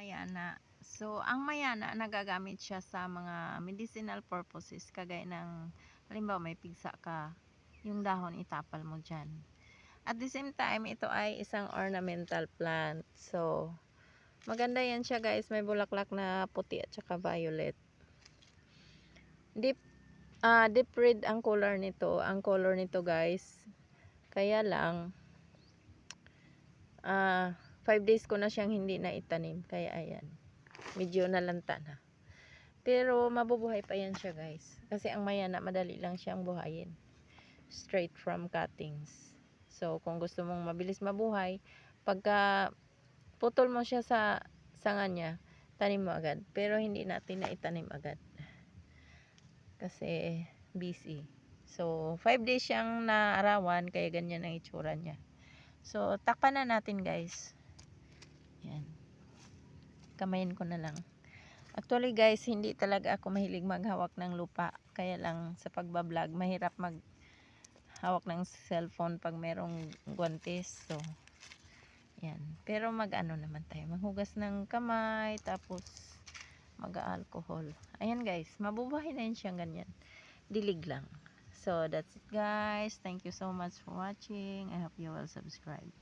mayana. So, ang mayana, nagagamit siya sa mga medicinal purposes. Kagaya ng, halimbawa may pigsa ka, yung dahon itapal mo dyan. At the same time, ito ay isang ornamental plant. So, maganda yan siya guys. May bulaklak na puti at saka violet. Deep red ang color nito. Ang color nito guys. Kaya lang, 5 days ko na siyang hindi na itanim. Kaya ayan. Medyo nalanta na. Pero mabubuhay pa yan siya guys. Kasi ang mayana, madali lang siyang buhayin. Straight from cuttings. So, kung gusto mong mabilis mabuhay, pagka putol mo siya sa sanga niya, tanim mo agad. Pero hindi natin na itanim agad. Kasi busy. So, 5 days siyang naarawan, kaya ganyan ang itsura niya. So, takpan na natin guys. Yan. Kamayin ko na lang. Actually guys, hindi talaga ako mahilig maghawak ng lupa. Kaya lang sa pagbablog, mahirap maghawak ng cellphone pag merong guwantes. So, yan. Pero mag-ano naman tayo. Maghugas ng kamay, tapos mag-alcohol. Ayan guys, mabubuhay na yun siyang ganyan. Dilig lang. So, that's it guys. Thank you so much for watching. I hope you will subscribe.